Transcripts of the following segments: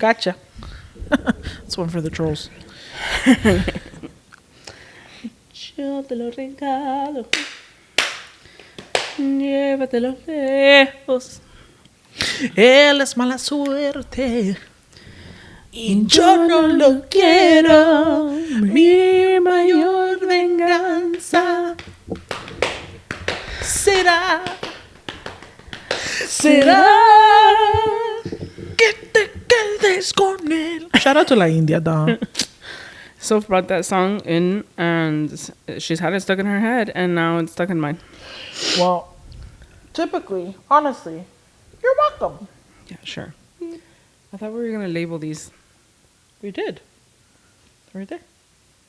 Gotcha. That's one for the trolls. Yo te lo regalo. Llévatelo lejos. Él es mala suerte. Y yo no lo quiero. Mi mayor venganza será que te quedes con él. Shout out to La India, dog. Soph brought that song in, and she's had it stuck in her head, and now it's stuck in mine. Well, typically, honestly, you're welcome. Yeah, sure. I thought we were going to label these. We did. Right there.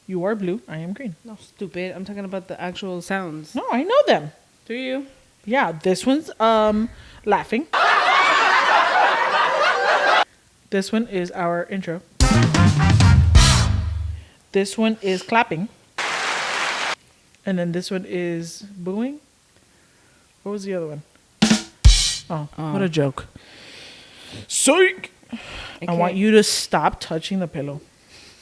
You are blue. I am green. No, stupid. I'm talking about the actual sounds. No, I know them. Do you? Yeah, this one's laughing. This one is our intro. This one is clapping. And then this one is booing. What was the other one? Oh, what a joke. Psych! I want you to stop touching the pillow.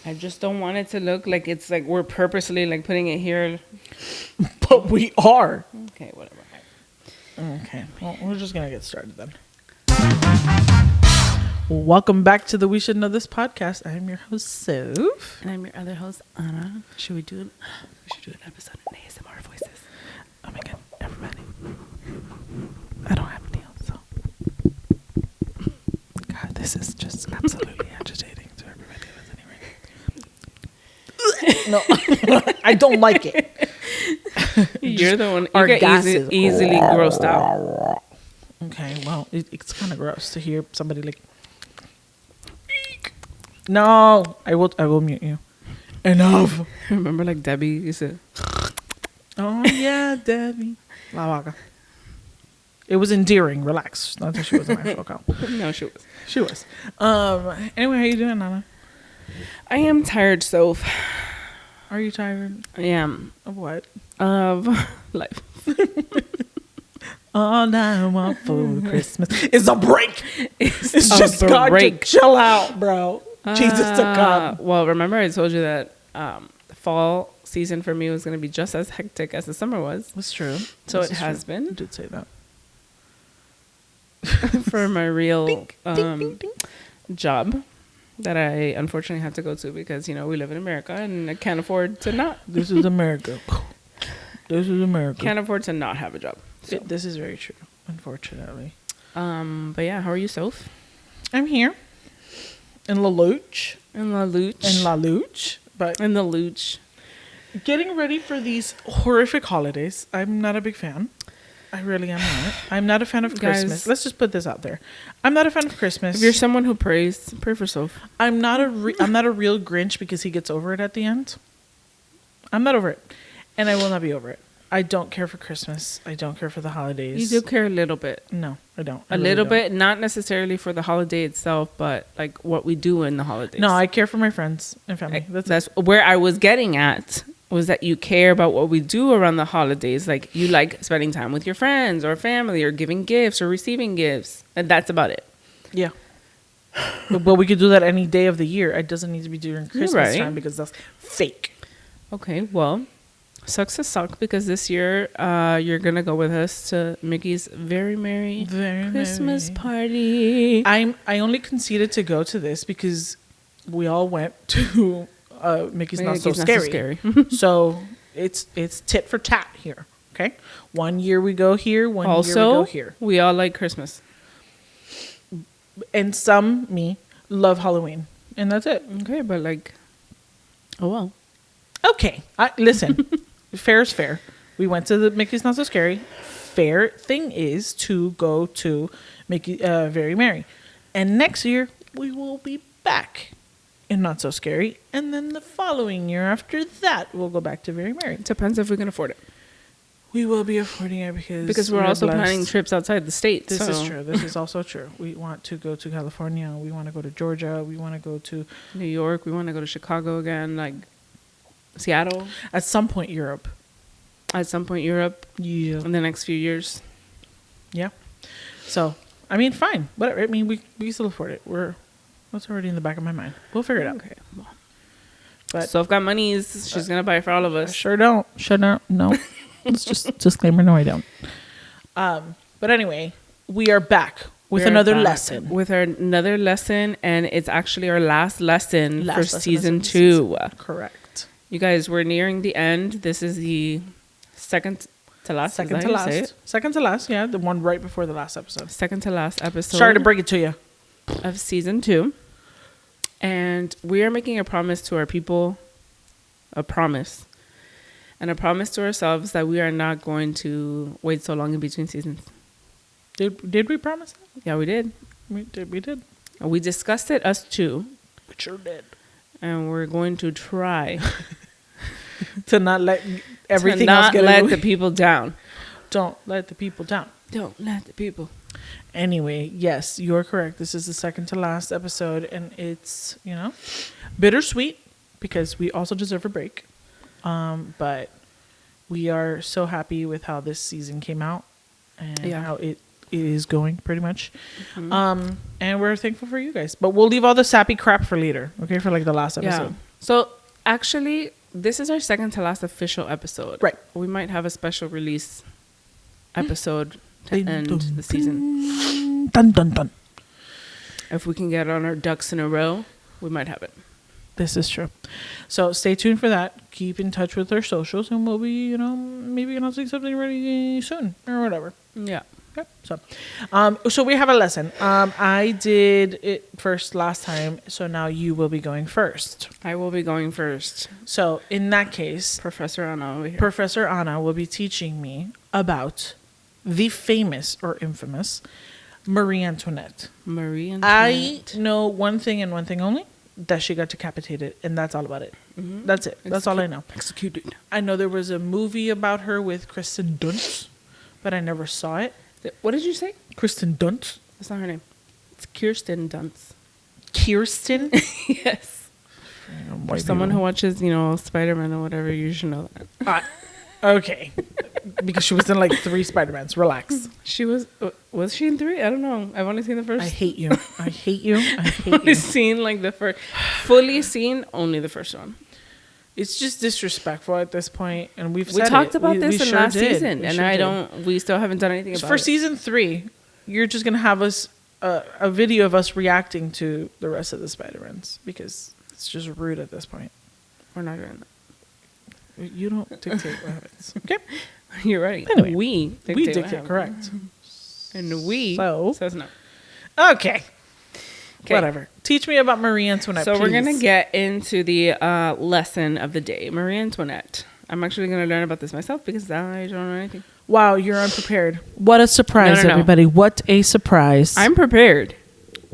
I just don't want it to look like it's like we're purposely like putting it here. But we are. Okay, whatever. Okay, well, we're just going to get started then. Welcome back to the We Should Know This podcast. I'm your host, Soph. And I'm your other host, Anna. Should we do it? We should do an episode in ASMR voices. Oh my god, everybody. I don't have any else, so. God, this is just absolutely agitating to everybody listening right now. No, I don't like it. You're the one. You get easily grossed out. Okay, well, it's kind of gross to hear somebody like. No, I will mute you. Enough. Remember, like Debbie used to. Oh yeah, Debbie. La vaca. It was endearing. Relax. Not that she was an actual cow. No, she was. She was. Anyway, how you doing, Nana? I am tired, Soph. Are you tired? I am. Of what? Of life. All I want for Christmas is a break. It's just a God break. to chill out, bro. Jesus to come. Well, remember I told you that fall season for me was going to be just as hectic as the summer was. That's true. So it has been. You did say that. For my real ding, ding, ding. job that I unfortunately have to go to because, you know, we live in America and I can't afford to not. This is America. This is America. Can't afford to not have a job. So. This is very true, unfortunately. But yeah, how are you, Soph? I'm here. In La Luch. In La Luch. In La Luch. But in the Luch. Getting ready for these horrific holidays. I'm not a big fan. I really am not. I'm not a fan of Christmas. Let's just put this out there. I'm not a fan of Christmas. If you're someone who prays, pray for Soph. I'm not a real Grinch because he gets over it at the end. I'm not over it. And I will not be over it. I don't care for Christmas. I don't care for the holidays. You do care a little bit. No, I don't. A little bit, not necessarily for the holiday itself, but like what we do in the holidays. No, I care for my friends and family. That's where I was getting at, was that you care about what we do around the holidays. Like you like spending time with your friends or family or giving gifts or receiving gifts. And that's about it. Yeah. But we could do that any day of the year. It doesn't need to be during Christmas time because that's fake. Okay, well, sucks to suck because this year you're going to go with us to Mickey's very merry Christmas party. I only conceded to go to this because we all went to Mickey's Not So Scary. So it's tit for tat here. Okay, 1 year we go here, year we go here. We all like Christmas, and me love Halloween, and that's it. Okay, but like, oh well. Okay, listen. Fair is fair. We went to the Mickey's Not So Scary. Fair thing is to go to Mickey Very Merry, and next year we will be back. And Not So Scary, and then the following year after that, we'll go back to Very Merry. It depends if we can afford it. We will be affording it because we're also planning trips outside the state. This is true. This is also true. We want to go to California. We want to go to Georgia. We want to go to New York. We want to go to Chicago again, like Seattle. At some point, Europe. At some point, Europe. Yeah. In the next few years. Yeah. So, I mean, fine. Whatever. I mean, we can still afford it. That's already in the back of my mind. We'll figure it out. Okay. Well, But Soph got monies. She's gonna buy for all of I us. sure don't. No. Let's just disclaimer. No, I don't. But anyway, we are back with another lesson. With another lesson, and it's actually our last lesson for Last lesson season of 2. Correct. You guys, we're nearing the end. This is the second to last. Second to last. Second to last. Yeah, the one right before the last episode. Second to last episode. Sorry to break it to you. Of season 2. And we are making a promise to our people, and a promise to ourselves that we are not going to wait so long in between seasons. Did we promise that? Yeah, we did. We did. We discussed it, us two, We sure did. and we're going to try To not let everything to else not get let away. the people down. Don't let the people down. Don't let the people. Anyway, yes, you're correct. This is the second to last episode, and it's, bittersweet because we also deserve a break. But we are so happy with how this season came out and how it is going, pretty much. Mm-hmm. And we're thankful for you guys. But we'll leave all the sappy crap for later, okay? For like the last episode. So actually, this is our second to last official episode. Right. We might have a special release episode to end the season. Dun, dun, dun. If we can get on our ducks in a row, we might have it. This is true. So stay tuned for that. Keep in touch with our socials, and we'll be, maybe announcing something really soon or whatever. Yeah. Okay. So we have a lesson. I did it first last time, so now you will be going first. I will be going first. So in that case, Professor Anna over here. Professor Anna will be teaching me about the famous or infamous Marie Antoinette. Marie Antoinette. I know one thing and one thing only, that she got decapitated, and that's all about it. Mm-hmm. That's it. That's all I know. Executed. I know there was a movie about her with Kristen Dunst, but I never saw it. What did you say? Kristen Dunst? That's not her name. It's Kirsten Dunst. Kirsten? Yes. For someone who watches, Spider-Man or whatever, you should know that. Okay. Because she was in like 3 Spider-Mans. Relax. She was she in 3? I don't know. I've only seen the first. I hate you. I hate you. I hate Only you. seen like the first. Fully seen only the first one. It's just disrespectful at this point, and we talked about this in sure last did. season, We and sure we still haven't done anything did. about For it. season 3, you're just gonna have us a video of us reacting to the rest of the Spider-Mans, because it's just rude at this point. We're not doing that. You don't dictate what happens. Okay. You're right. Anyway, we dictate, correct. And we So- says no. Okay. Whatever. Teach me about Marie Antoinette. So we're please. gonna get into the lesson of the day, Marie Antoinette. I'm actually gonna learn about this myself because I don't know anything. Wow, you're unprepared. What a surprise, No. everybody! What a surprise! I'm prepared.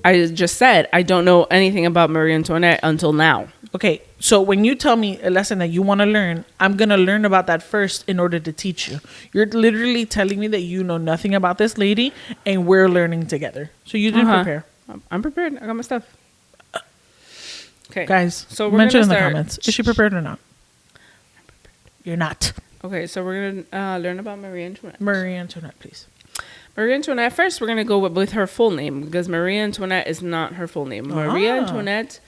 I just said I don't know anything about Marie Antoinette until now. Okay, so when you tell me a lesson that you want to learn, I'm going to learn about that first in order to teach you. You're literally telling me that you know nothing about this lady, and we're learning together. So you didn't prepare. I'm prepared. I got my stuff. Okay, Guys, so we're mention in gonna the start- comments. Is she prepared or not? You're not. Okay, so we're gonna learn about Marie Antoinette. Marie Antoinette, please. Marie Antoinette. First, we're gonna go with her full name because Marie Antoinette is not her full name. Marie Antoinette.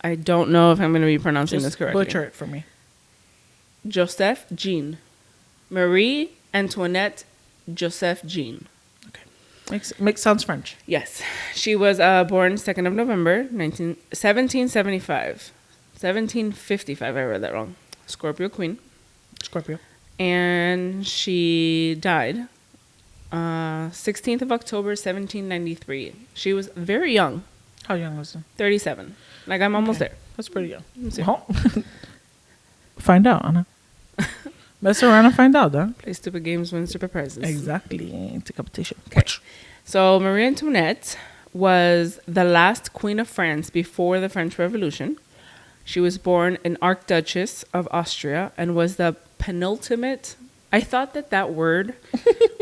I don't know if I'm going to be pronouncing this correctly. Butcher it for me. Joseph Jean. Marie Antoinette Joseph Jean. Okay. Sounds French. Yes. She was born 2nd of November, 1775. 1755, I read that wrong. Scorpio Queen. Scorpio. And she died 16th of October, 1793. She was very young. How young was she? 37. Like, I'm almost there. That's pretty young. Let's see. Well, find out, Anna. Mess around and find out, huh? Play stupid games, win stupid prizes. Exactly. It's a competition. Okay. So Marie Antoinette was the last queen of France before the French Revolution. She was born an Archduchess of Austria and was the penultimate. I thought that word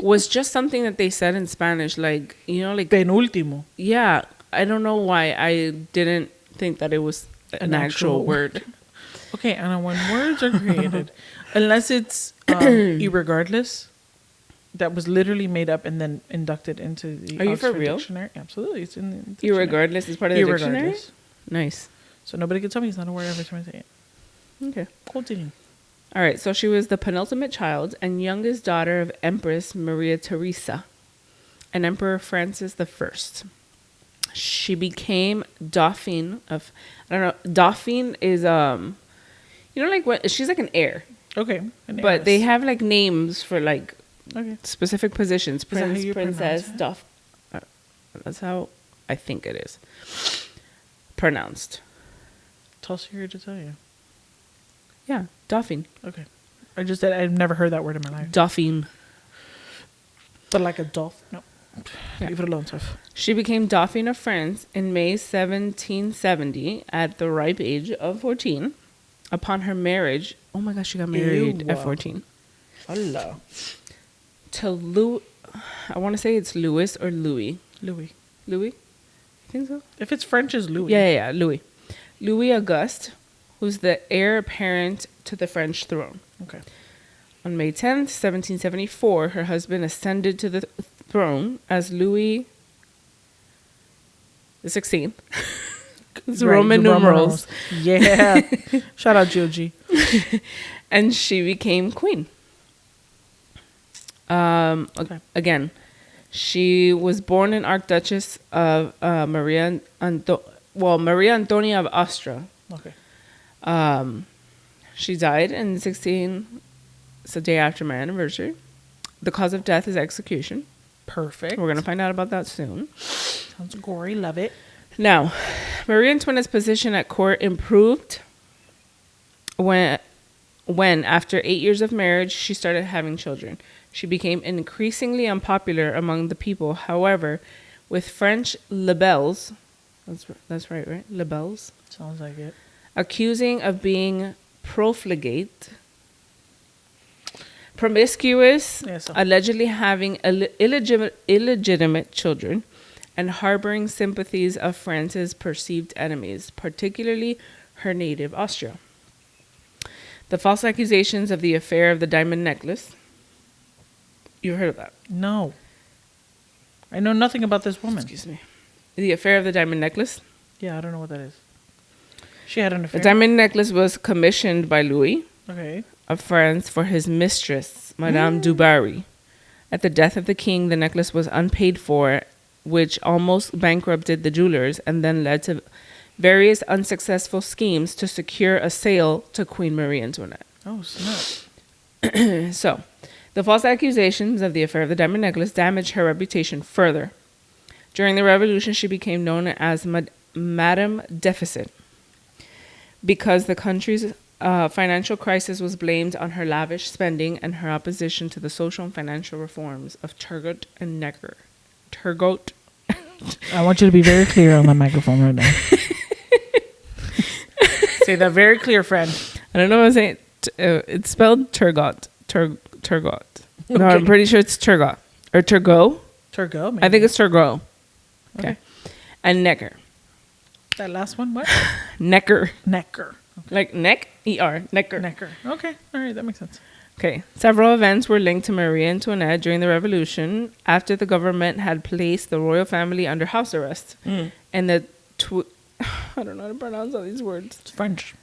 was just something that they said in Spanish, like, like Penúltimo. Yeah, I don't know why I didn't think that it was an actual word. Okay, Anna, when words are created, unless it's irregardless, that was literally made up and then inducted into the Are you for Oxford real? Dictionary. Absolutely, it's in the dictionary. Irregardless is part of the dictionary? Nice. So nobody can tell me it's not a word every time I say it. Okay. Continue. All right. So she was the penultimate child and youngest daughter of Empress Maria Theresa and Emperor Francis I. She became Dauphine of, I don't know, Dauphine is, like what, she's like an heir. Okay. But they have like names for like specific positions. Is that how Prince, you princess, pronounce it? That's how I think it is pronounced. Tossier to tell you. Yeah, Dauphine. Okay. I've never heard that word in my life. Dauphine. But like a dolphin? No. Yeah. Leave it alone, Tiff. She became Dauphine of France in May 1770 at the ripe age of 14. Upon her marriage, oh my gosh, she got married at 14. Allah. To I want to say it's Louis or Louis. Louis. Louis? I think so. If it's French, it's Louis. Yeah, Louis. Louis Auguste, who's the heir apparent to the French throne. Okay. On May 10th, 1774, her husband ascended to the throne as Louis the 16th. It's Right, Roman numerals. Yeah. Shout out Giogi. And she became queen. Again, she was born an Archduchess of Maria Antonia of Austria. Okay. She died in 16. It's the day after my anniversary. The cause of death is execution. Perfect. We're gonna find out about that soon. Sounds gory. Love it. Now, Marie Antoinette's position at court improved when after 8 years of marriage, she started having children. She became increasingly unpopular among the people. However, with French libelles, that's right? Libelles? Sounds like it. Accusing of being profligate, promiscuous, allegedly having illegitimate children, and harboring sympathies of France's perceived enemies, particularly her native Austria. The false accusations of the affair of the diamond necklace. You've heard of that? No. I know nothing about this woman. Excuse me. The affair of the diamond necklace? Yeah, I don't know what that is. She had an affair. The diamond necklace was commissioned by Louis of France for his mistress, Madame du Barry. At the death of the king, the necklace was unpaid for, which almost bankrupted the jewelers and then led to various unsuccessful schemes to secure a sale to Queen Marie Antoinette. Oh, snap. So, the false accusations of the affair of the diamond necklace damaged her reputation further. During the revolution, she became known as Madame Deficit because the country's financial crisis was blamed on her lavish spending and her opposition to the social and financial reforms of Turgot and Necker. Turgot. I want you to be very clear on the microphone right now. Say that very clear, friend. I don't know what I'm saying. It's spelled Turgot. Turgot. Okay. No, I'm pretty sure it's Turgot. Or Turgot. Turgot, maybe. I think it's Turgot. Okay. And Necker. That last one, what? Necker. Necker. Okay. Like neck, E-R, Necker. Necker. Okay. All right, that makes sense. Okay. Several events were linked to Marie Antoinette during the revolution after the government had placed the royal family under house arrest. And the I don't know how to pronounce all these words. It's French.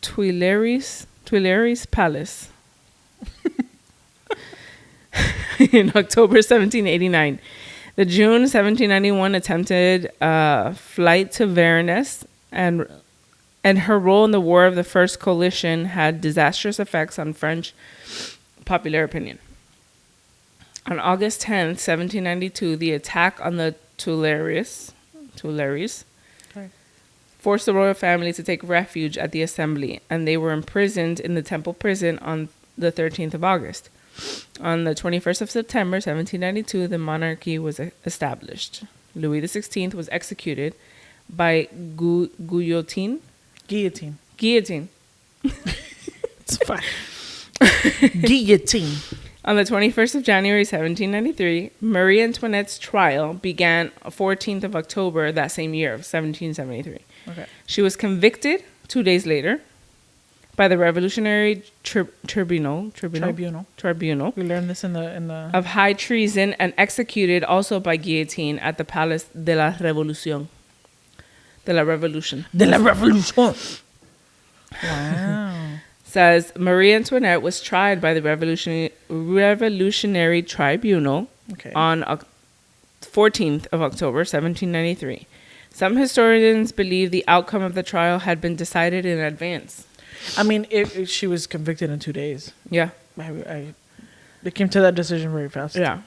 Tuileries Palace. In October 1789. The June 1791 attempted flight to Varennes and her role in the War of the First Coalition had disastrous effects on French popular opinion. On August 10th, 1792, the attack on the Tuileries forced the royal family to take refuge at the Assembly, and they were imprisoned in the Temple prison on the 13th of August. On the 21st of September, 1792, the monarchy was established. Louis XVI was executed by guillotine. Guillotine. It's fine. Guillotine. On the 21st of January, 1793, Marie Antoinette's trial began 14th of October that same year of 1773. Okay. She was convicted 2 days later, by the Revolutionary Tribunal. We learned this in the Of high treason and executed also by guillotine at the Palace de la Revolution. De la Revolution. de la Revolution. Wow. Says Marie Antoinette was tried by the Revolutionary Tribunal on 14th of October, 1793. Some historians believe the outcome of the trial had been decided in advance. I mean, she was convicted in 2 days. Yeah. They came to that decision very fast. Yeah.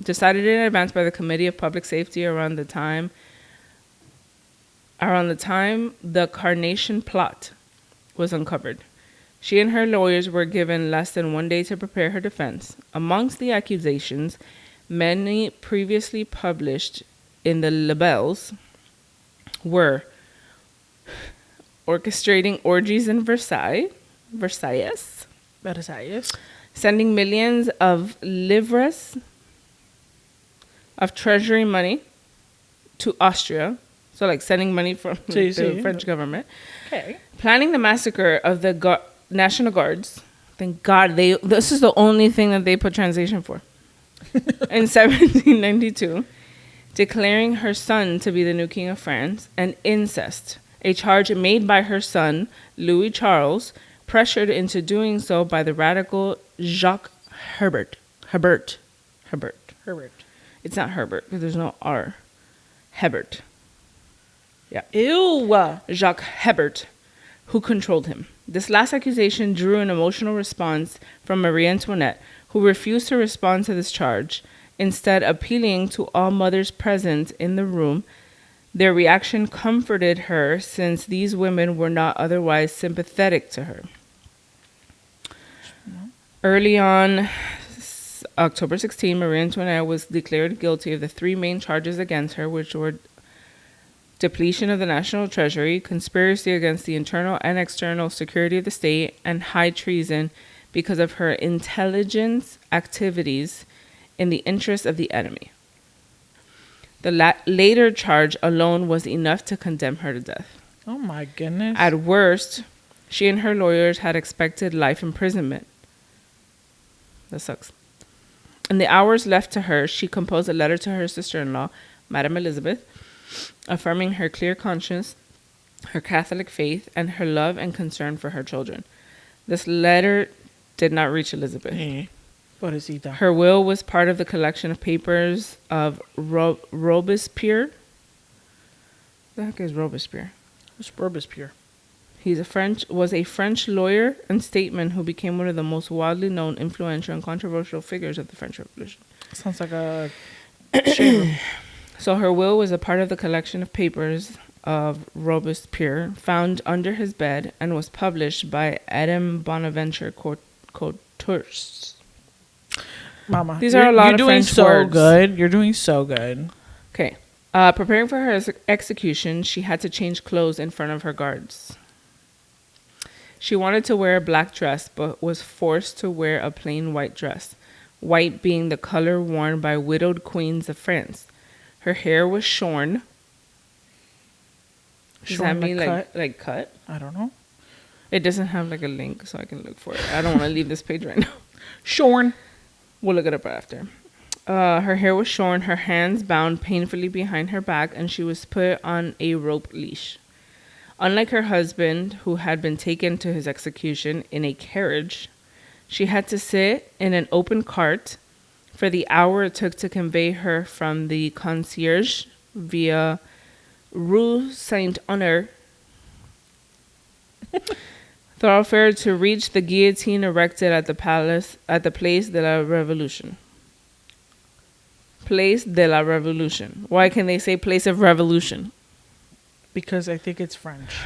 Decided in advance by the Committee of Public Safety around the time the Carnation plot was uncovered. She and her lawyers were given less than 1 day to prepare her defense. Amongst the accusations, many previously published in the libels were orchestrating orgies in Versailles, sending millions of livres of treasury money to Austria, so like sending money from the French government. Okay. Planning the massacre of the National Guards. Thank God this is the only thing that they put translation for. In 1792, declaring her son to be the new king of France, and incest, a charge made by her son, Louis Charles, pressured into doing so by the radical Jacques Herbert. It's not Herbert because there's no R. Hebert. Yeah. Ew. Jacques Hebert, who controlled him. This last accusation drew an emotional response from Marie Antoinette, who refused to respond to this charge, instead appealing to all mothers present in the room. Their reaction comforted her, since these women were not otherwise sympathetic to her. Early on, October 16, Marie Antoinette was declared guilty of the 3 main charges against her, which were depletion of the national treasury, conspiracy against the internal and external security of the state, and high treason because of her intelligence activities in the interest of the enemy. The later charge alone was enough to condemn her to death. Oh my goodness. At worst, she and her lawyers had expected life imprisonment. That sucks. In the hours left to her, she composed a letter to her sister-in-law, Madame Elizabeth, affirming her clear conscience, her Catholic faith, and her love and concern for her children. This letter did not reach Elizabeth. Pobrecita. Her will was part of the collection of papers of Robespierre. The heck is Robespierre? Who's Robespierre? He was a French lawyer and statesman who became one of the most widely known, influential, and controversial figures of the French Revolution. Sounds like a shame. So her will was a part of the collection of papers of Robespierre found under his bed, and was published by Adam Bonaventure Coutures. Mama, These are a lot of French so words. good. You're doing so good. Okay. Preparing for her execution, she had to change clothes in front of her guards. She wanted to wear a black dress, but was forced to wear a plain white dress, white being the color worn by widowed queens of France. Her hair was shorn. Does that mean like cut? I don't know. It doesn't have like a link, so I can look for it. I don't want to leave this page right now. Shorn. We'll look it up after. Her hair was shorn, her hands bound painfully behind her back, and she was put on a rope leash. Unlike her husband, who had been taken to his execution in a carriage, she had to sit in an open cart for the hour it took to convey her from the concierge via Rue Saint-Honor thoroughfare to reach the guillotine erected at the Place de la Revolution. Place de la Revolution. Why can they say Place of Revolution? Because I think it's French.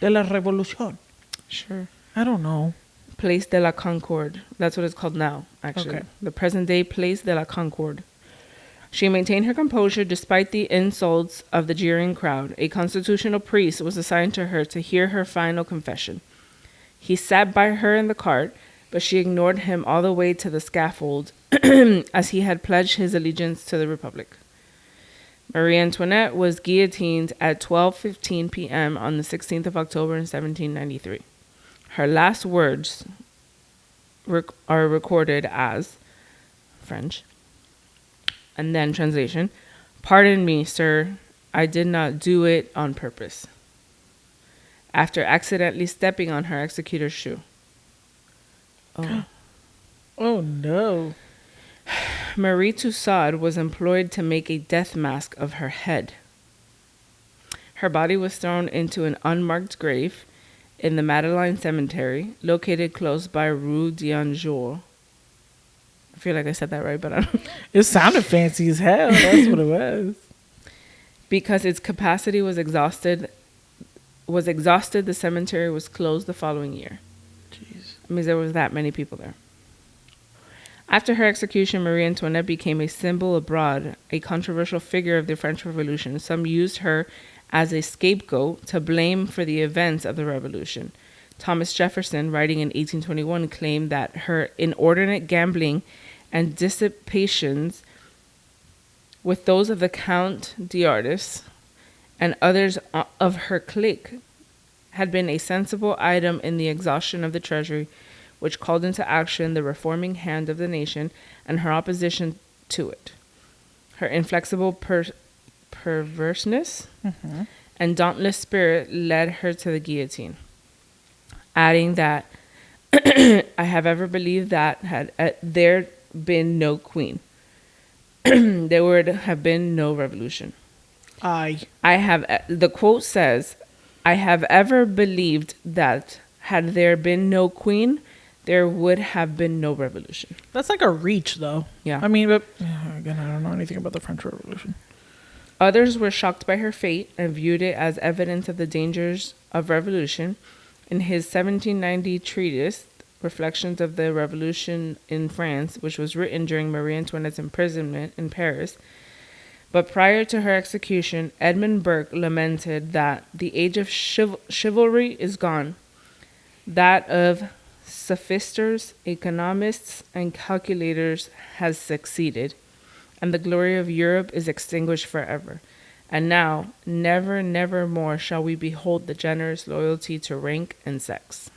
De la Revolution. Sure. I don't know. Place de la Concorde. That's what it's called now, actually. Okay. The present day Place de la Concorde. She maintained her composure despite the insults of the jeering crowd. A constitutional priest was assigned to her to hear her final confession. He sat by her in the cart, but she ignored him all the way to the scaffold, as he had pledged his allegiance to the Republic. Marie Antoinette was guillotined at 12:15 p.m. on the 16th of October in 1793. Her last words are recorded as French. And then translation. Pardon me, sir. I did not do it on purpose. After accidentally stepping on her executor's shoe. Oh. Oh, no. Marie Tussaud was employed to make a death mask of her head. Her body was thrown into an unmarked grave in the Madeleine Cemetery, located close by Rue d'Anjou. I feel like I said that right, but I don't. It sounded fancy as hell. That's what it was. Because its capacity was exhausted, the cemetery was closed the following year. Jeez. It means there was that many people there. After her execution, Marie Antoinette became a symbol abroad, a controversial figure of the French Revolution. Some used her as a scapegoat to blame for the events of the revolution. Thomas Jefferson, writing in 1821, claimed that her inordinate gambling and dissipations with those of the Count d'Artigas and others of her clique had been a sensible item in the exhaustion of the treasury, which called into action the reforming hand of the nation and her opposition to it. Her inflexible perverseness and dauntless spirit led her to the guillotine, adding that I have ever believed that had there been no queen, there would have been no revolution. The quote says, I have ever believed that had there been no queen, there would have been no revolution. That's like a reach, though. Yeah. I mean, but again, I don't know anything about the French Revolution. Others were shocked by her fate and viewed it as evidence of the dangers of revolution. In his 1790 treatise, Reflections of the Revolution in France, which was written during Marie Antoinette's imprisonment in Paris, but prior to her execution, Edmund Burke lamented that the age of chivalry is gone. That of sophisters, economists, and calculators has succeeded, and the glory of Europe is extinguished forever. And now, never, never more shall we behold the generous loyalty to rank and sex.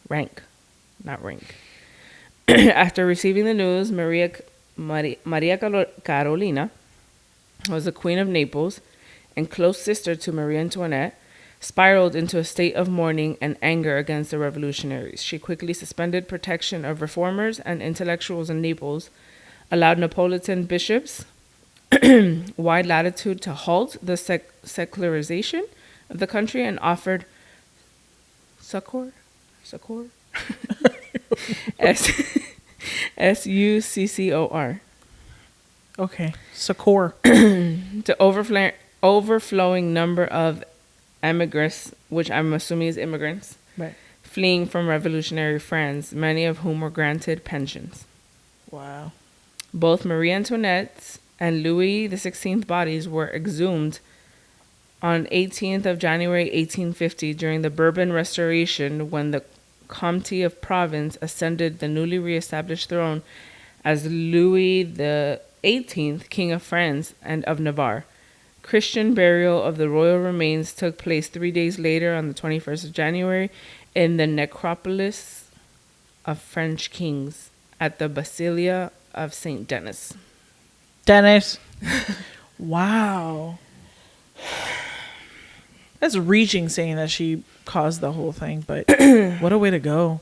Rank, not rank. After receiving the news, Maria Carolina was the Queen of Naples and close sister to Marie Antoinette, spiraled into a state of mourning and anger against the revolutionaries. She quickly suspended protection of reformers and intellectuals in Naples, allowed Neapolitan bishops wide latitude to halt the secularization of the country, and offered succor? S-U-C-C-O-R. Okay. Succor. To overflowing number of emigrants, which I'm assuming is immigrants, Right. fleeing from revolutionary France, many of whom were granted pensions. Wow. Both Marie Antoinette's and Louis XVI bodies were exhumed on 18th of January 1850 during the Bourbon Restoration, when the Comte of Provence ascended the newly reestablished throne as Louis XVIII, King of France and of Navarre. Christian burial of the royal remains took place 3 days later on the 21st of January in the necropolis of French kings at the Basilia of St. Denis. Dennis. Wow. That's reaching, saying that she caused the whole thing, but what a way to go.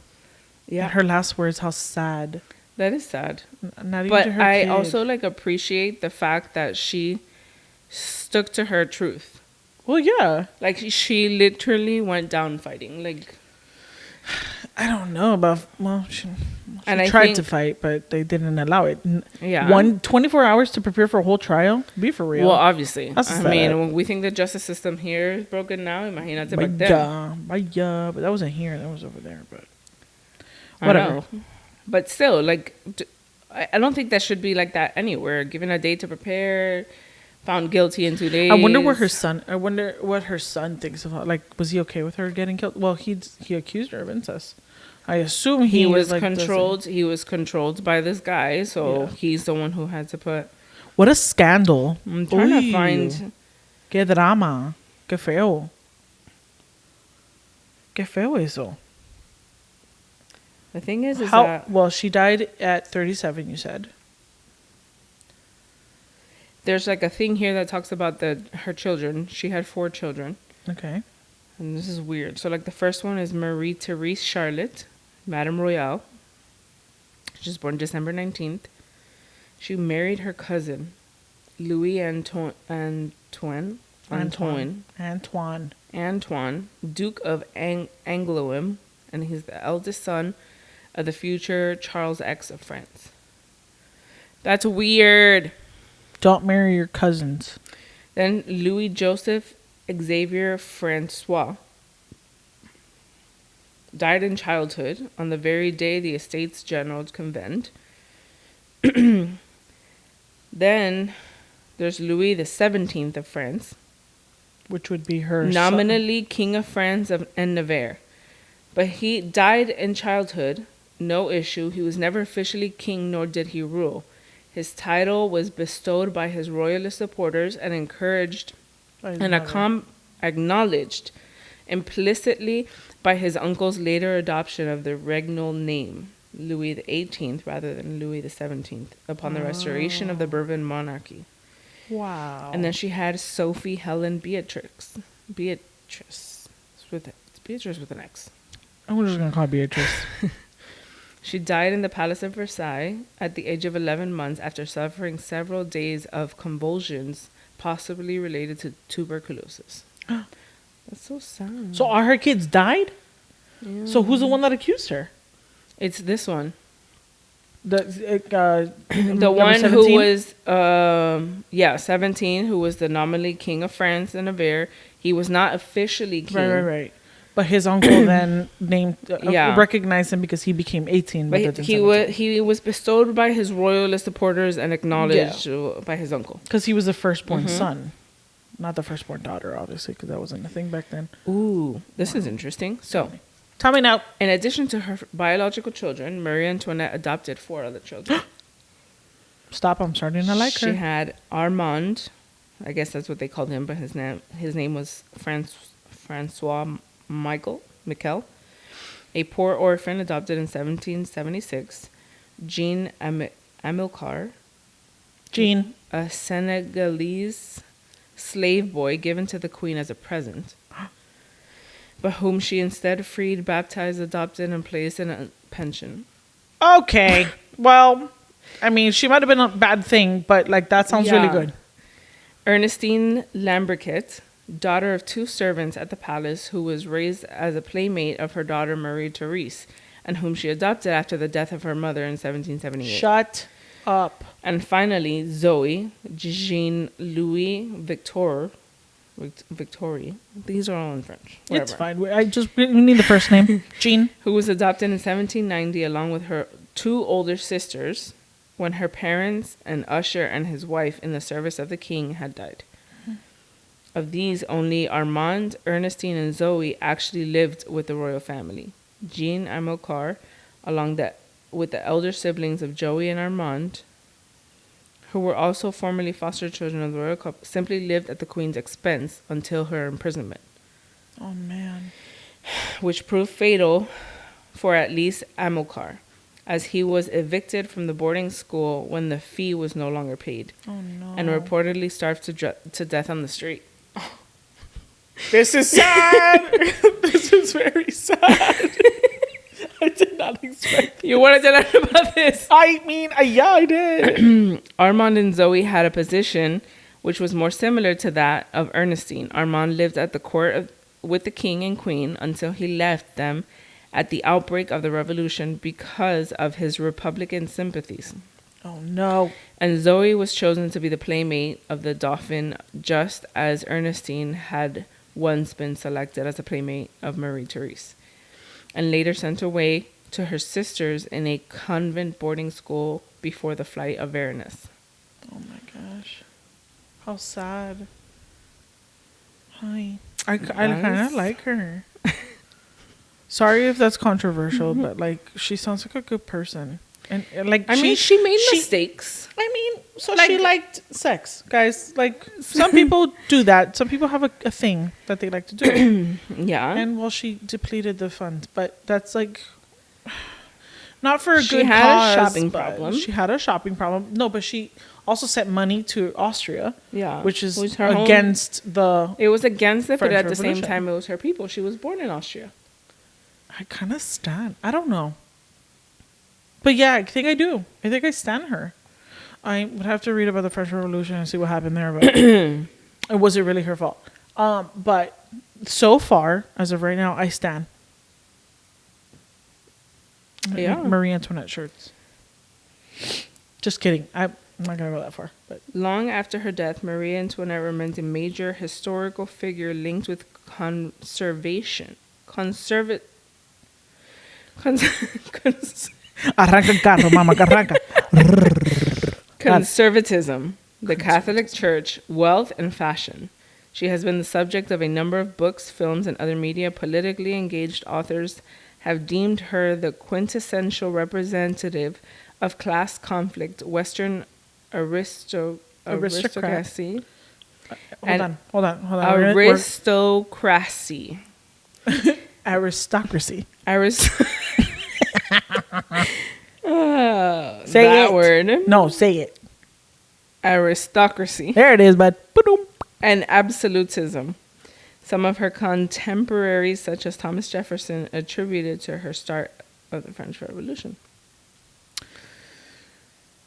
Yeah. And her last words, how sad. That is sad. Not even But to her I kid. also appreciate the fact that she stuck to her truth. Well, yeah. She literally went down fighting. I don't know about, she And I tried think- to fight, but they didn't allow it. Yeah. 24 hours to prepare for a whole trial? Be for real. Well, obviously. That's I sad. mean, when we think the justice system here is broken now, imagínate back then. Yeah, but that wasn't here. That was over there, but I whatever. know. But still, I don't think that should be like that anywhere. Given a day to prepare, found guilty in 2 days. I wonder what her son thinks of her. Was he okay with her getting killed? Well, he accused her of incest. I assume He was controlled. He was controlled by this guy, so Yeah. he's the one who had to put. What a scandal. I'm trying to Uy. find. Qué drama. Qué feo. Qué feo eso. The thing is that Well, she died at 37, you said. there's like a thing here that talks about her children. She had 4 children. Okay. And this is weird. So, like, the first one is Marie Therese Charlotte, Madame Royale. She was born December 19th. She married her cousin, Louis Antoine, Duke of Angoulême, and he's the eldest son of the future Charles X of France. That's weird. Don't marry your cousins. Then Louis Joseph Xavier Francois died in childhood on the very day the Estates General convened. Then there's Louis the 17th of France, Which would be her nominally King of France and Navarre. But he died in childhood, no issue. He was never officially king, nor did he rule. His title was bestowed by his royalist supporters and encouraged and acknowledged implicitly by his uncle's later adoption of the regnal name, Louis XVIII, rather than Louis XVII, upon the restoration of the Bourbon monarchy. Wow. And then she had Sophie Helen Beatrice. It's Beatrice with an X. I'm just going to call her Beatrice. She died in the Palace of Versailles at the age of 11 months after suffering several days of convulsions, possibly related to tuberculosis. That's so sad. So all her kids died? Yeah. So who's the one that accused her? It's this one. The one 17? Who was 17, who was the nominally King of France and Navarre. He was not officially king. Right. But his uncle then recognized him because he became 18. But he was bestowed by his royalist supporters and acknowledged by his uncle. Because he was the firstborn son. Not the firstborn daughter, obviously, because that wasn't a thing back then. Ooh, this is interesting. So, tell me now. In addition to her biological children, Marie Antoinette adopted 4 other children. Stop, I'm starting to like her. She had Armand. I guess that's what they called him, but his name was Francois Michael, a poor orphan adopted in 1776. Jean Amilcar. Jean. A Senegalese slave boy given to the queen as a present, but whom she instead freed, baptized, adopted, and placed in a pension. Okay. Well, I mean, she might have been a bad thing, but like that sounds really good. Ernestine Lambriquet, daughter of 2 servants at the palace, who was raised as a playmate of her daughter Marie Therese, and whom she adopted after the death of her mother in 1778. Shut up. And finally, Zoe, Jean Louis Victorie. These are all in French. Whatever. It's fine. We need the first name. Jean. Who was adopted in 1790 along with her 2 older sisters when her parents, an usher and his wife in the service of the king, had died. Of these, only Armand, Ernestine, and Zoe actually lived with the royal family. Jean Amilcar, with the elder siblings of Joey and Armand, who were also formerly foster children of the royal couple, simply lived at the queen's expense until her imprisonment. Oh, man. Which proved fatal for at least Amilcar, as he was evicted from the boarding school when the fee was no longer paid. Oh, no. And reportedly starved to death on the street. This is sad. This is very sad. I did not expect You wanted to learn about this? I mean, yeah, I did. Armand and Zoe had a position which was more similar to that of Ernestine. Armand lived at the court with the king and queen until he left them at the outbreak of the revolution because of his Republican sympathies. Oh, no. And Zoe was chosen to be the playmate of the Dauphin, just as Ernestine had once been selected as a playmate of Marie Therese, and later sent away to her sisters in a convent boarding school before the flight of Varennes. Oh, my gosh. How sad. Hi. I kind of like her. Sorry if that's controversial, but like she sounds like a good person. And like she made mistakes. I mean, she liked sex, guys. Like some people do that. Some people have a thing that they like to do. Yeah. And she depleted the funds, but that's like not for a She good had cause, a shopping but problem. She had a shopping problem. No, but she also sent money to Austria. Yeah. Which is Was her home- against the... It was against it, but French at the same Revolution. time, it was her people. She was born in Austria. I kind of stan. I don't know. But yeah, I think I do. I think I stan her. I would have to read about the French Revolution and see what happened there. But and was it really her fault? But so far, as of right now, I stan. Yeah. Marie Antoinette shirts. Just kidding. I'm not going to go that far. But Long after her death, Marie Antoinette remained a major historical figure linked with conservation. Arranca el carro, mama, que arranca. Conservatism, the Catholic Church, wealth, and fashion. She has been the subject of a number of books, films, and other media. Politically engaged authors have deemed her the quintessential representative of class conflict, Western aristocracy. Hold on. Aristocracy. Aristocracy. Say that it. word. No, say it. Aristocracy. There it is, bud. Ba-dum. And absolutism. Some of her contemporaries, such as Thomas Jefferson, attributed to her start of the French Revolution.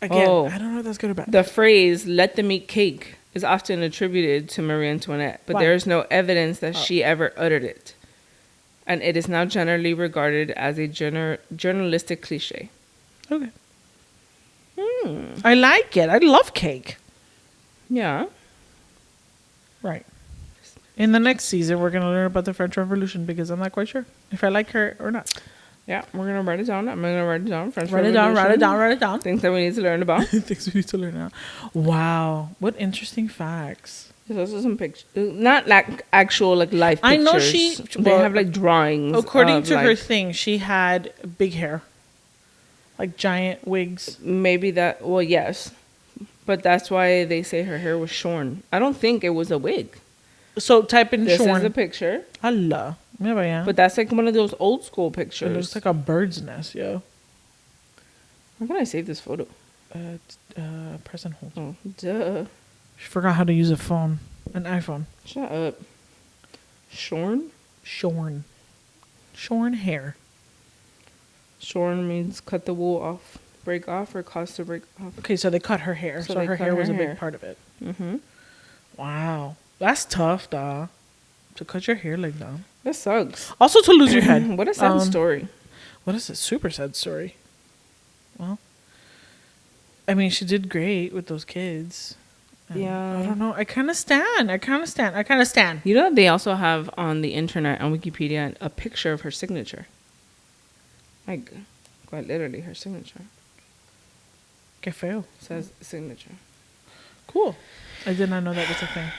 Again, I don't know if that's good or bad. The phrase, let them eat cake, is often attributed to Marie Antoinette, but Why? there is no evidence that she ever uttered it. And it is now generally regarded as a journalistic cliche. Okay. I like it. I love cake. Yeah. Right. In the next season, we're going to learn about the French Revolution because I'm not quite sure if I like her or not. Yeah, we're going to write it down. I'm going to write it down. French Write it down, write it down. Things that we need to learn about. Things we need to learn now. Wow. What interesting facts. There's also some pictures. Not like actual like life pictures. I know They have like drawings. According of, to like, her thing, she had big hair. Like giant wigs. Maybe that, well, yes. But that's why they say her hair was shorn. I don't think it was a wig. So type in This shorn. is a picture. Allah. Mira vaya. But that's like one of those old school It pictures. looks like a bird's nest, yo. How can I save this photo? Press and hold. Oh, duh. She forgot how to use a phone. An iPhone. Shut up. Shorn? Shorn. Shorn hair. Shorn means cut the wool off. Break off or cause to break off. Okay, so they cut her hair. So So they her cut hair her was a hair. big part of it. Mm-hmm. Wow. That's tough, dawg. To cut your hair like that. That sucks. Also to lose your head. What a sad story. What is a super sad story? Well, I mean, she did great with those kids. And Yeah. I don't know. I kind of stand. You know, they also have on the internet, on Wikipedia, a picture of her signature. Like, quite literally, her signature. Que feo. Says signature. Cool. I did not know that was a thing.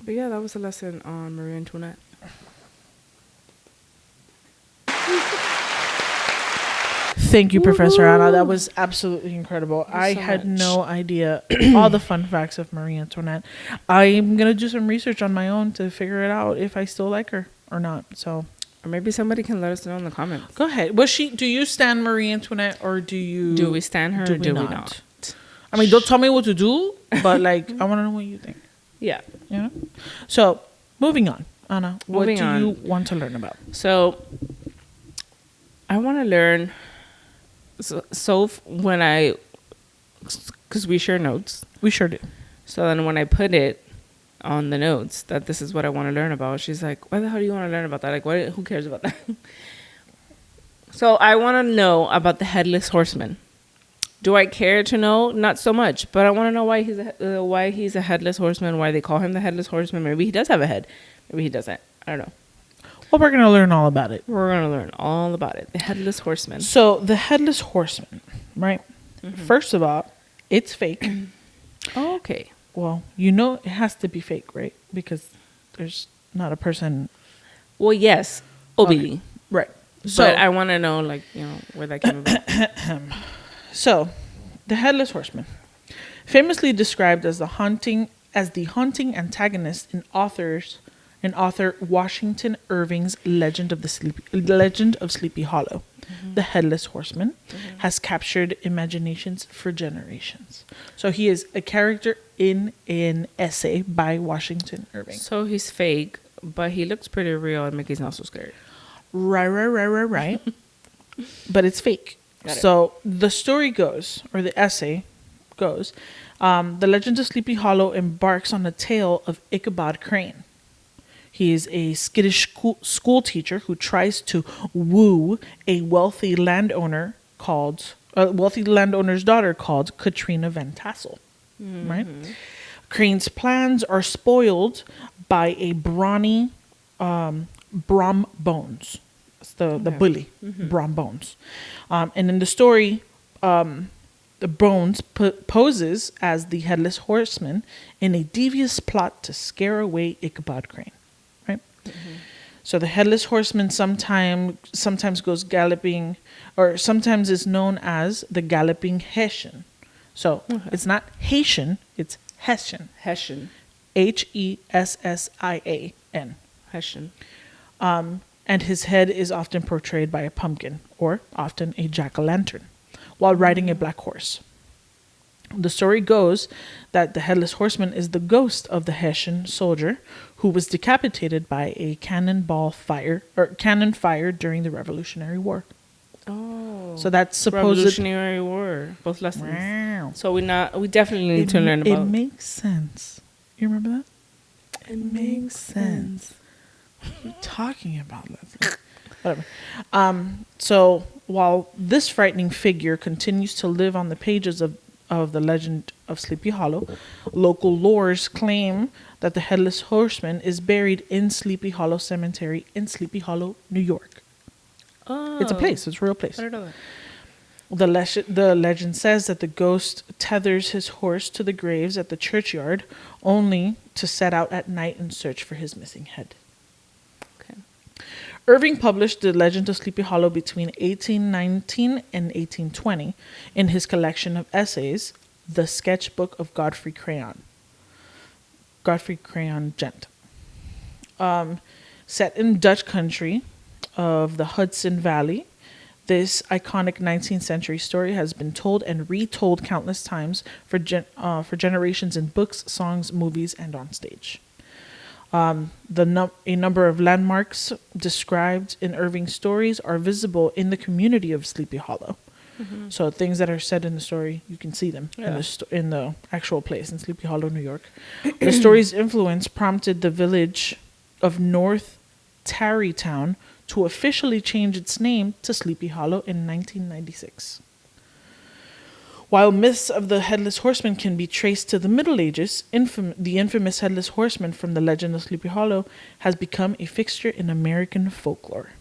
But yeah, that was a lesson on Marie Antoinette. Thank you, Professor Anna. That was absolutely incredible. I so had much. no idea all the fun facts of Marie Antoinette. I'm going to do some research on my own to figure it out if I still like her or not. So Or maybe somebody can let us know in the comments. go ahead. Do you stand Marie Antoinette or Do we stand her or do we not? I mean, don't tell me what to do, but like, I want to know what you think. Yeah. You know? So moving on. Anna, Moving what do on. you want to learn about? So I want to learn. When I, because we share notes. We sure do. So then when I put it on the notes that this is what I want to learn about, she's like, why the hell do you want to learn about that? Like, who cares about that? So I want to know about the Headless Horseman. Do I care to know? Not so much, but I want to know why he's a headless horseman, why they call him the Headless Horseman. Maybe he does have a head. Maybe he doesn't. I don't know. Well, we're going to learn all about it. We're going to learn all about it. The Headless Horseman. So the Headless Horseman, right? Mm-hmm. First of all, it's fake. Oh, okay. Well, you know it has to be fake, right? Because there's not a person. Well, yes. Obili. Okay. Right. But I want to know, like, where that came about. So, the Headless Horseman, famously described as the haunting antagonist in authors and author Washington Irving's Legend of Sleepy Hollow, the Headless Horseman, has captured imaginations for generations. So he is a character in an essay by Washington Irving. So he's fake, but he looks pretty real and Mickey's not so scary. Right. But it's fake. So the story goes, or the essay goes, the Legend of Sleepy Hollow embarks on a tale of Ichabod Crane. He is a skittish school teacher who tries to woo a wealthy landowner's daughter called Katrina Van Tassel. Right? Crane's plans are spoiled by a brawny Brom Bones. It's the bully, Brom Bones. And in the story, the Bones poses as the Headless Horseman in a devious plot to scare away Ichabod Crane. Right? So the Headless Horseman sometimes goes galloping, or sometimes is known as the Galloping Hessian. So it's not Haitian, it's Hessian. Hessian. Hessian. Hessian. And his head is often portrayed by a pumpkin, or often a jack-o'-lantern, while riding a black horse. The story goes that the Headless Horseman is the ghost of the Hessian soldier who was decapitated by a cannon fire during the Revolutionary War. Oh, so that's supposed Revolutionary War, both lessons. Wow. So we definitely need to learn about. It makes sense. You remember that? It makes sense. What are you talking about, Leslie? Whatever. So while this frightening figure continues to live on the pages of the Legend of Sleepy Hollow, local lores claim that the Headless Horseman is buried in Sleepy Hollow Cemetery in Sleepy Hollow, New York. Oh, it's a place. It's a real place. I don't know that. The legend says that the ghost tethers his horse to the graves at the churchyard, only to set out at night and search for his missing head. Okay. Irving published The Legend of Sleepy Hollow between 1819 and 1820 in his collection of essays, The Sketchbook of Godfrey Crayon Gent. Set in Dutch country of the Hudson Valley, this iconic 19th century story has been told and retold countless times for generations in books, songs, movies, and on stage. A number of landmarks described in Irving's stories are visible in the community of Sleepy Hollow. Mm-hmm. So things that are said in the story, you can see them in the actual place in Sleepy Hollow, New York. The story's influence prompted the village of North Tarrytown to officially change its name to Sleepy Hollow in 1996. While myths of the Headless Horseman can be traced to the Middle Ages, the infamous Headless Horseman from the Legend of Sleepy Hollow has become a fixture in American folklore.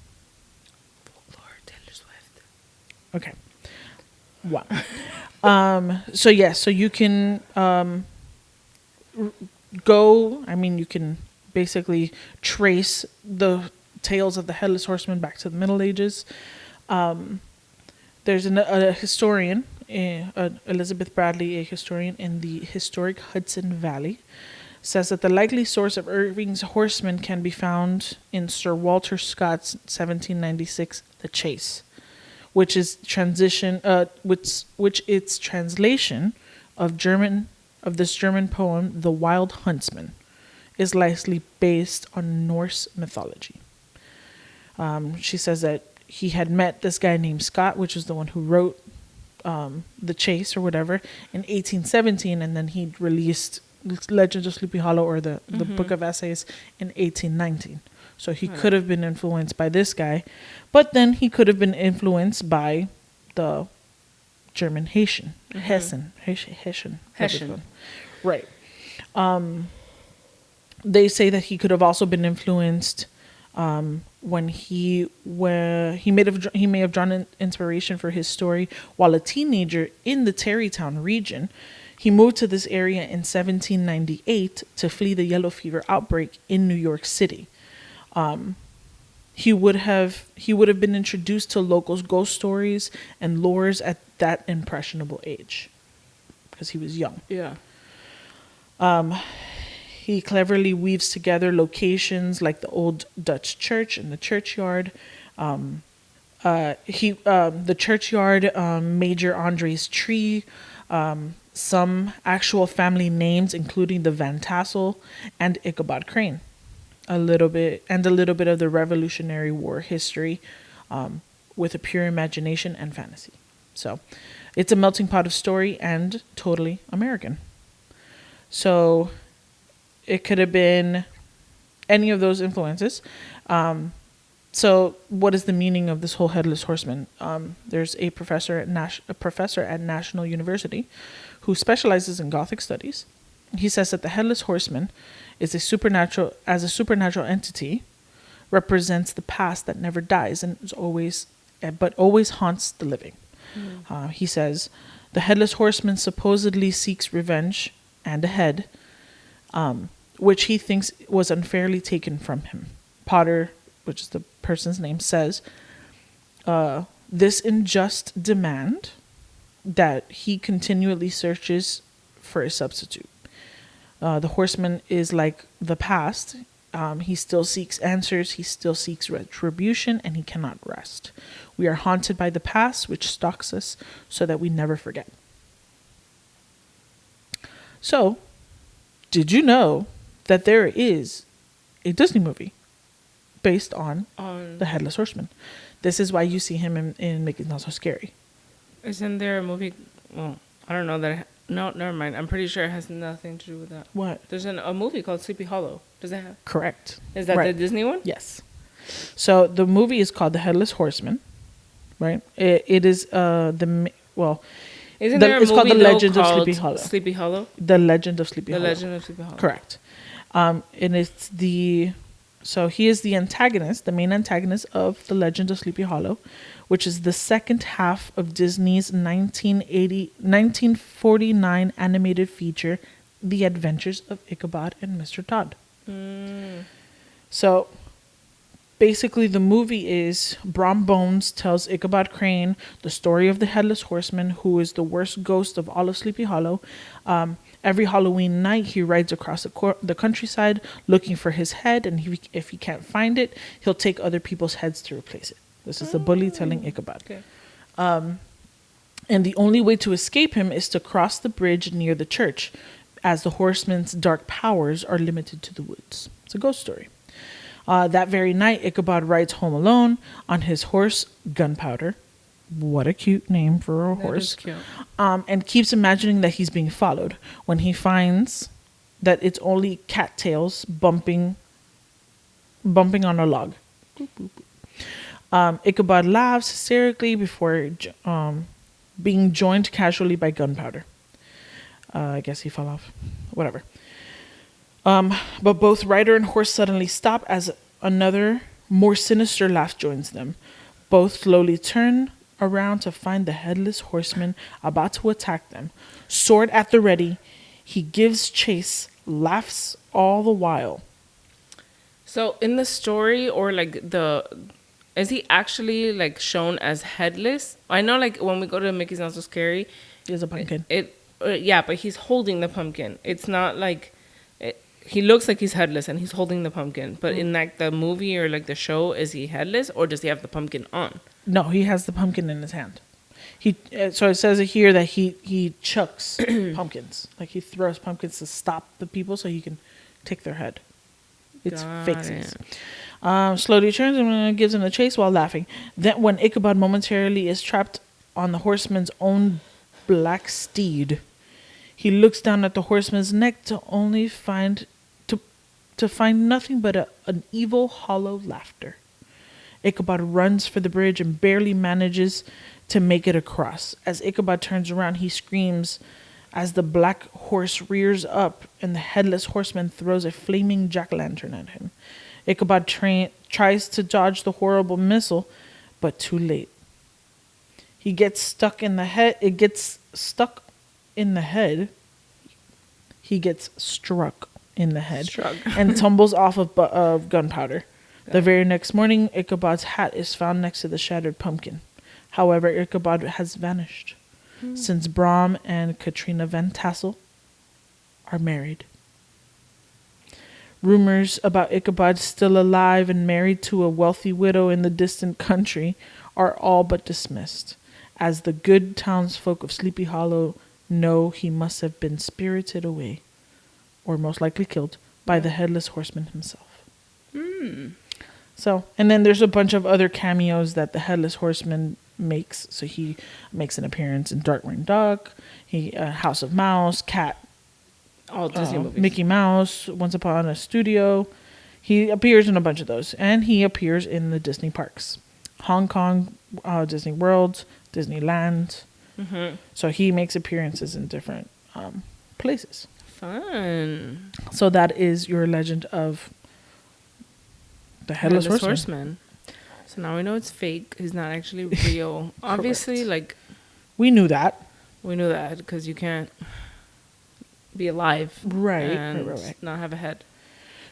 Taylor Swift. Okay. Wow. So you can you can basically trace the tales of the Headless Horseman back to the Middle Ages. There's a historian, Elizabeth Bradley, a historian in the historic Hudson Valley, says that the likely source of Irving's Horseman can be found in Sir Walter Scott's 1796 The Chase, which its translation of this German poem, The Wild Huntsman, is likely based on Norse mythology. She says that he had met this guy named Scott, which is the one who wrote The Chase or whatever, in 1817, and then he released Legend of Sleepy Hollow, or the book of essays, in 1819. So he could have been influenced by this guy, but then he could have been influenced by the German Haitian. Hessian. Right. They say that he could have also been influenced when he may have drawn inspiration for his story while a teenager in the Tarrytown region. He moved to this area in 1798 to flee the yellow fever outbreak in New York City. He would have been introduced to locals' ghost stories and lores at that impressionable age, because he was young. Yeah. He cleverly weaves together locations like the old Dutch church and the churchyard. The churchyard, Major Andre's tree, some actual family names, including the Van Tassel and Ichabod Crane, a little bit of the Revolutionary War history, with a pure imagination and fantasy. So, it's a melting pot of story and totally American. So, it could have been any of those influences. So, what is the meaning of this whole Headless Horseman? There's a professor at National University who specializes in Gothic studies. He says that the Headless Horseman is a supernatural entity, represents the past that never dies and but always haunts the living. He says the Headless Horseman supposedly seeks revenge and a head, which he thinks was unfairly taken from him. Potter, which is the person's name, says this unjust demand that he continually searches for a substitute. The horseman is like the past. He still seeks answers, he still seeks retribution, and he cannot rest. We are haunted by the past, which stalks us so that we never forget. So, did you know that there is a Disney movie based on the Headless Horseman? This is why you see him in Mickey's Not So Scary. Isn't there a movie? Well, I don't know that. No, never mind. I'm pretty sure it has nothing to do with that. What? There's a movie called Sleepy Hollow. Does it have? Correct. Is that the Disney one? Yes. So the movie is called The Headless Horseman, right? It is Isn't there a it's movie called The Legend of called Sleepy Hollow. Sleepy Hollow? The Legend of Sleepy Hollow. The Legend of Sleepy Hollow. Correct. And it's so he is the antagonist, the main antagonist of The Legend of Sleepy Hollow, which is the second half of Disney's 1949 animated feature, The Adventures of Ichabod and Mr. Todd. So, basically the movie is Brom Bones tells Ichabod Crane the story of the Headless Horseman, who is the worst ghost of all of Sleepy Hollow. Every Halloween night, he rides across the countryside looking for his head, and if he can't find it, he'll take other people's heads to replace it. This is the bully telling Ichabod. Okay. And the only way to escape him is to cross the bridge near the church, as the horseman's dark powers are limited to the woods. It's a ghost story. That very night, Ichabod rides home alone on his horse, Gunpowder. What a cute name for a horse. That is cute. And keeps imagining that he's being followed when he finds that it's only cattails bumping on a log. Boop, boop, boop. Ichabod laughs hysterically before being joined casually by Gunpowder. I guess he fell off. Whatever. But both rider and horse suddenly stop as another, more sinister laugh joins them. Both slowly turn around to find the Headless Horseman about to attack them. Sword at the ready, he gives chase, laughs all the while. So in the story, or is he actually like shown as headless? I know, like when we go to Mickey's Not So Scary, He has a pumpkin. Yeah, but he's holding the pumpkin. It's not like he looks like he's headless and he's holding the pumpkin. But in like the movie or like the show, is he headless or does he have the pumpkin on? No, he has the pumpkin in his hand. So it says here that he chucks pumpkins. Like he throws pumpkins to stop the people so he can take their head. It's fake. Slowly turns and gives him a chase while laughing. Then when Ichabod momentarily is trapped on the horseman's own black steed, he looks down at the horseman's neck to only find nothing but an evil, hollow laughter. Ichabod runs for the bridge and barely manages to make it across. As Ichabod turns around, he screams as the black horse rears up and the Headless Horseman throws a flaming jack-o'-lantern at him. Ichabod tries to dodge the horrible missile, but too late. He gets stuck in the head. It gets stuck in the head. He gets struck in the head and tumbles off of Gunpowder. The very next morning, Ichabod's hat is found next to the shattered pumpkin. However, Ichabod has vanished since Brom and Katrina Van Tassel are married. Rumors about Ichabod still alive and married to a wealthy widow in the distant country are all but dismissed, as the good townsfolk of Sleepy Hollow know he must have been spirited away, or most likely killed, by the Headless Horseman himself. So, and then there's a bunch of other cameos that the Headless Horseman makes. So he makes an appearance in Darkwing Duck, House of Mouse, Cat, All Disney movies. Mickey Mouse, Once Upon a Studio. He appears in a bunch of those, and he appears in the Disney parks, Hong Kong, Disney World, Disneyland. So he makes appearances in different places. Fun. So that is your legend of the Headless Horseman. So now we know it's fake. He's not actually real. Obviously, like, we knew that. we knew that because you can't be alive Right. and not have a head.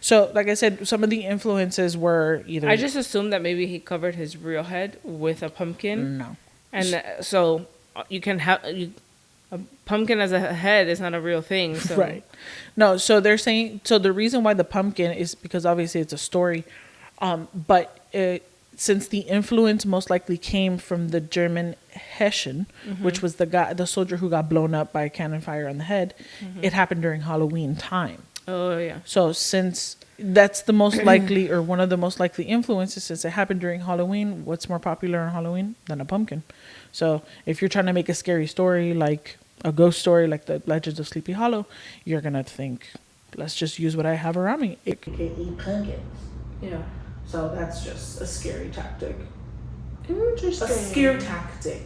So, like I said, some of the influences were either... I just assumed that maybe he covered his real head with a pumpkin. No. And so you can have... a pumpkin as a head is not a real thing. So. Right. No, so they're saying... So the reason why the pumpkin is because obviously it's a story. But since the influence most likely came from the German Hessian, which was the soldier who got blown up by a cannon fire on the head, it happened during Halloween time. Oh, yeah. So since that's the most likely or one of the most likely influences, since it happened during Halloween, what's more popular on Halloween than a pumpkin? So if you're trying to make a scary story, like a ghost story, like the Legends of Sleepy Hollow, you're going to think, let's just use what I have around me. It can eat pumpkins. Yeah. So that's just a scary tactic. Interesting. A scare tactic.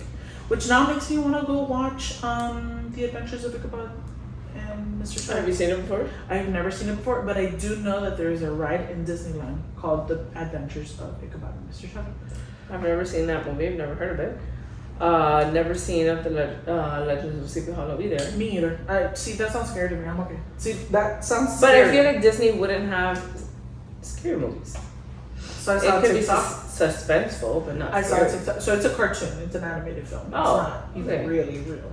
Which now makes me want to go watch The Adventures of Ichabod and Mr. Shark. Have you seen it before? I've never seen it before, but I do know that there is a ride in Disneyland called The Adventures of Ichabod and Mr. Shark. I've never seen that movie. I've never heard of it. Never seen of the Legends of Sleepy Hollow either. Me either. See, that sounds scary to me. I'm okay. See, that sounds But scary. I feel like Disney wouldn't have scary movies. So I saw It could be TikTok. suspenseful, but not I saw scary. TikTok. So it's a cartoon. It's an animated film. Oh, it's not even okay. really real.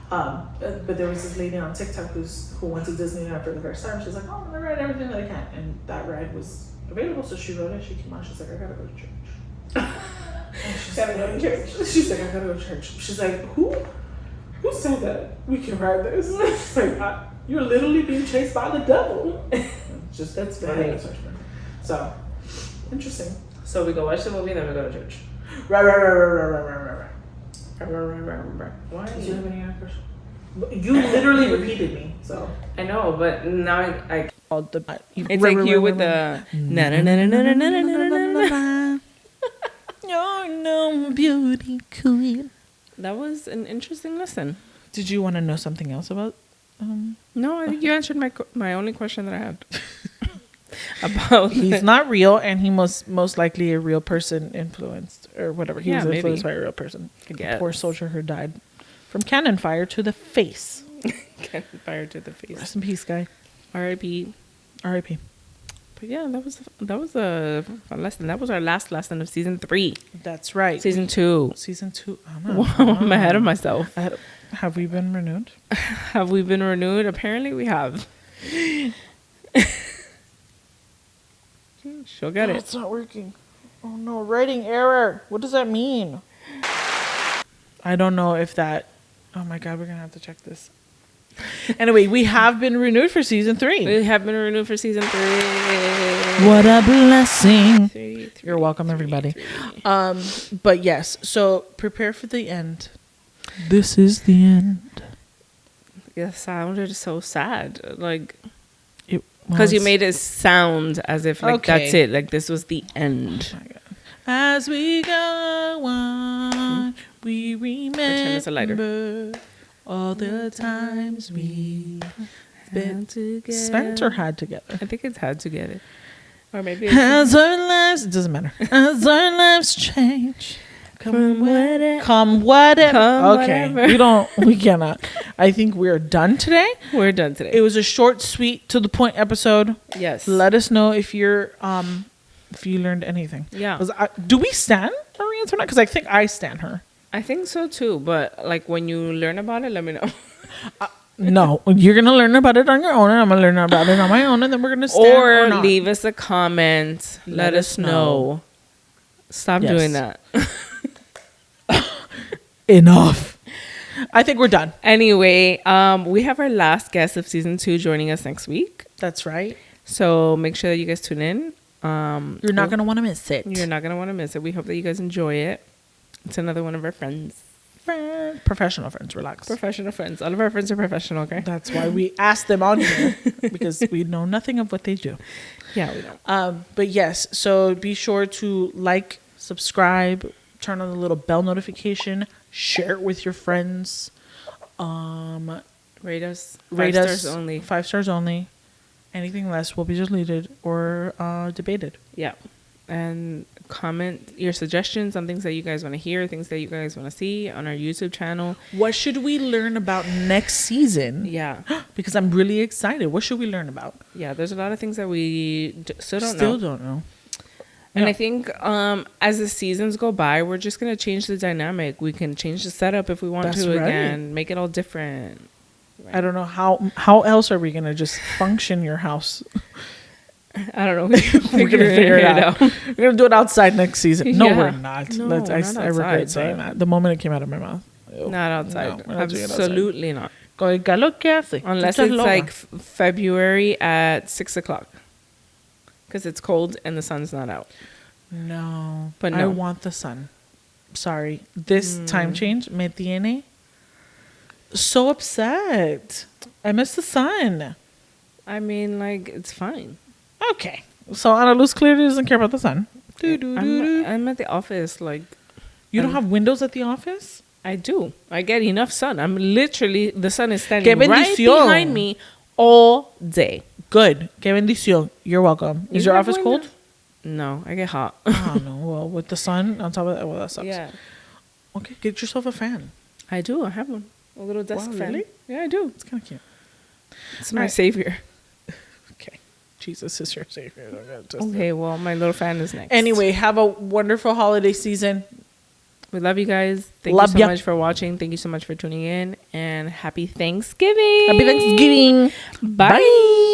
But there was this lady on TikTok who went to Disneyland for the first time. She's like, oh, I'm gonna ride everything that I can, and that ride was available. So she rode it. She came out. She's like, I gotta go to church. Gotta go to church. She's like, I gotta go to church. She's like, who said that we can ride this? She's like, you're literally being chased by the devil. Just That's the funny. Headless Horseman. So interesting. So we go watch the movie and then we go to church. Right. Why? Do you have any other question? You literally repeated me, so. I know, but now I it's like you with the na na na na na na na na na na. You're no beauty queen. That was an interesting lesson. Did you want to know something else about? No, I think you answered my only question that I had. About He's not real, and he most likely a real person influenced or whatever. He was influenced by a real person. I guess. Poor soldier who died from cannon fire to the face. Cannon fire to the face. Rest in peace, guy. R.I.P. R.I.P. But yeah, that was a fun lesson. That was our last lesson of season 3. That's right. Season 2. Season 2. I don't know. Wow, I'm ahead of myself. Have we been renewed? Have we been renewed? Apparently we have. She'll get it. It's not working. Oh no, writing error. What does that mean? I don't know if that... Oh my God, we're going to have to check this. Anyway, we have been renewed for season 3. We have been renewed for season 3. What a blessing. Three, You're welcome, everybody. 3. But yes, so prepare for the end. This is the end. It sounded so sad. Like, Because because you made it sound as if like Okay. that's it. Like this was the end. As we go on, we Pretend it's a lighter. remember all the times we Together. spent or had together. I think it's had to get it. Or maybe it's As our lives, it doesn't matter. As our lives change, From whatever- come whatever. Come Okay, whatever. we cannot. I think we're done today. we're done today. It was a short, sweet, to the point episode. Yes. Let us know if you're if you learned anything. Yeah. Do we stan Marie Antoinette? Because I think I stan her. I think so too. But like when you learn about it, let me know. No, you're gonna learn about it on your own, and I'm gonna learn about it on my own, and then we're gonna stand or not. leave us a comment. Let us know. Stop doing that. Enough. I think we're done. Anyway, we have our last guest of season 2 joining us next week. That's right. So make sure that you guys tune in. You're not gonna want to miss it. You're not gonna want to miss it. We hope that you guys enjoy it. It's another one of our friends. Professional friends, relax. Professional friends. All of our friends are professional, okay? That's why we asked them on here, because we know nothing of what they do. Yeah, we don't. But yes, so be sure to like, subscribe, turn on the little bell notification, share it with your friends. Rate us. Rate 5 us stars only. 5 stars only. Anything less will be deleted or debated. Yeah. And comment your suggestions on things that you guys want to hear, things that you guys want to see on our YouTube channel. What should we learn about next season? Yeah. Because I'm really excited. What should we learn about? Yeah, there's a lot of things that we still don't know. And Yeah. I think as the seasons go by, we're just going to change the dynamic. We can change the setup if we want That's to right. again, make it all different. Right. I don't know how else are we going to just function your house? I don't know. We're going to figure it out. We're going to do it outside next season. No, Yeah. we're not. No, I not regret outside, saying but- that. The moment it came out of my mouth. Ew. Not outside. No, we're not doing it outside. Absolutely not. Oiga lo que hace. Unless Tú estás it's loca. like February at 6 o'clock. Because it's cold and the sun's not out. No. But I no. want the sun. Sorry. This time change me tiene so upset. I miss the sun. I mean, like, it's fine. Okay. So Ana Luz clearly doesn't care about the sun. I'm at the office, like, You don't have windows at the office? I do. I get enough sun. I'm literally, the sun is Qué standing right bendición. behind me all day. Good. Qué bendición. You're welcome. Is your have office window? cold? No, I get hot. Oh, no. Well, with the sun on top of that, well, that sucks. Yeah, Okay, get yourself a fan. I do. I have one. A little desk Wow, fan. really? Yeah, I do. It's kind of cute. It's my Alright. savior. Okay. Jesus is your savior. Okay, well, my little fan is next. Anyway, have a wonderful holiday season. We love you guys. Thank Love you so ya. much for watching. Thank you so much for tuning in. And happy Thanksgiving. Happy Thanksgiving. Bye. Bye.